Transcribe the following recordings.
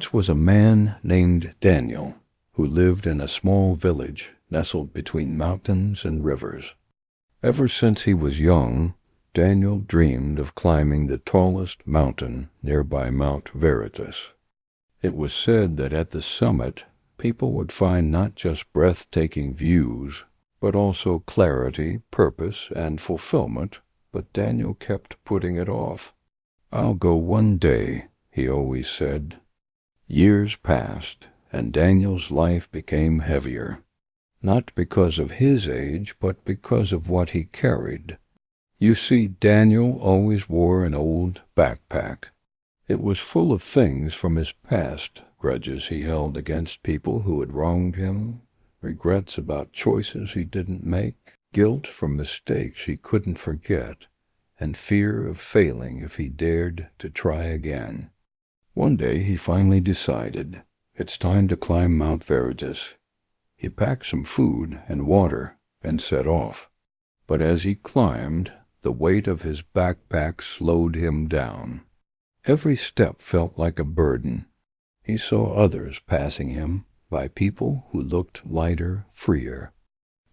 once was a man named Daniel who lived in a small village nestled between mountains and rivers. Ever since he was young, Daniel dreamed of climbing the tallest mountain nearby Mount Veritas. It was said that at the summit, people would find not just breathtaking views, but also clarity, purpose, and fulfillment, but Daniel kept putting it off. "I'll go one day," he always said. Years passed, and Daniel's life became heavier, not because of his age, but because of what he carried. You see, Daniel always wore an old backpack. It was full of things from his past, grudges he held against people who had wronged him, regrets about choices he didn't make, guilt from mistakes he couldn't forget, and fear of failing if he dared to try again. One day he finally decided, it's time to climb Mount Veritas. He packed some food and water and set off. But as he climbed, the weight of his backpack slowed him down. Every step felt like a burden. He saw others passing him by people who looked lighter, freer.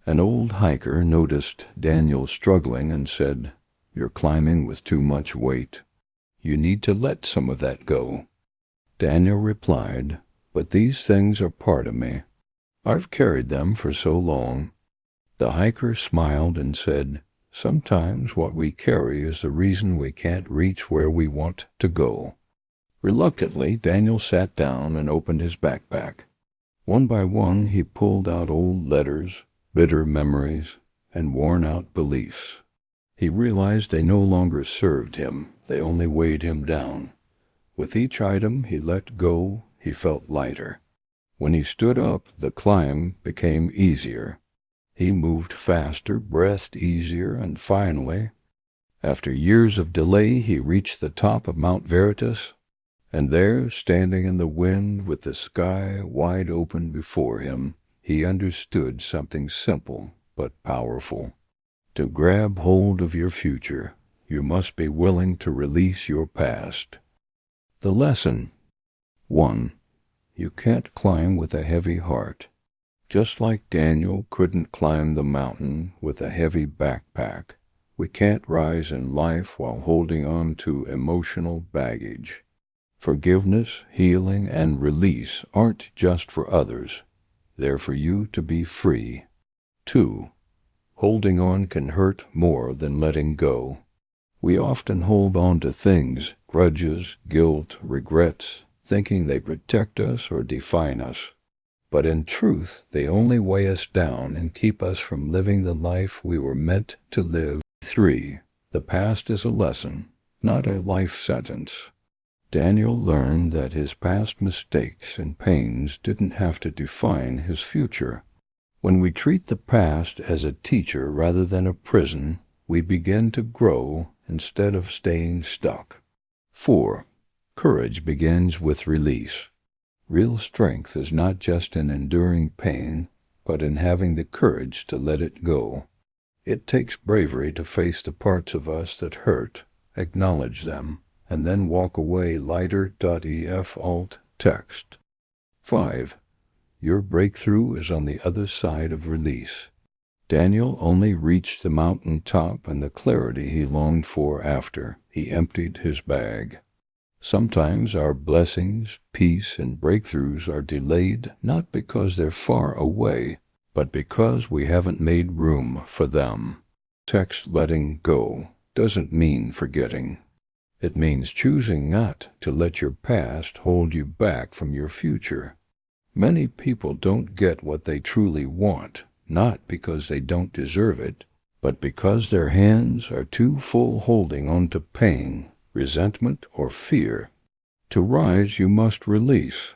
An old hiker noticed Daniel struggling and said, "You're climbing with too much weight. You need to let some of that go." Daniel replied, "But these things are part of me. I've carried them for so long." The hiker smiled and said, "Sometimes what we carry is the reason we can't reach where we want to go." Reluctantly, Daniel sat down and opened his backpack. One by one, he pulled out old letters, bitter memories, and worn-out beliefs. He realized they no longer served him, they only weighed him down. With each item he let go, he felt lighter. When he stood up, the climb became easier. He moved faster, breathed easier, and finally, after years of delay, he reached the top of Mount Veritas, and there, standing in the wind with the sky wide open before him, he understood something simple but powerful. To grab hold of your future, you must be willing to release your past. The lesson: 1. You can't climb with a heavy heart. Just like Daniel couldn't climb the mountain with a heavy backpack, we can't rise in life while holding on to emotional baggage. Forgiveness, healing, and release aren't just for others. They're for you to be free. 2. Holding on can hurt more than letting go. We often hold on to things, grudges, guilt, regrets, thinking they protect us or define us. But in truth, they only weigh us down and keep us from living the life we were meant to live. 3. The past is a lesson, not a life sentence. Daniel learned that his past mistakes and pains didn't have to define his future. When we treat the past as a teacher rather than a prison, we begin to grow instead of staying stuck. 4. Courage begins with release. Real strength is not just in enduring pain, but in having the courage to let it go. It takes bravery to face the parts of us that hurt, acknowledge them, and then walk away lighter. EF alt text. 5. Your breakthrough is on the other side of release. Daniel only reached the mountain top and the clarity he longed for after he emptied his bag. Sometimes our blessings, peace, and breakthroughs are delayed not because they're far away, but because we haven't made room for them. Text letting go doesn't mean forgetting. It means choosing not to let your past hold you back from your future. Many people don't get what they truly want, not because they don't deserve it, but because their hands are too full holding on to pain, resentment, or fear. To rise, you must release.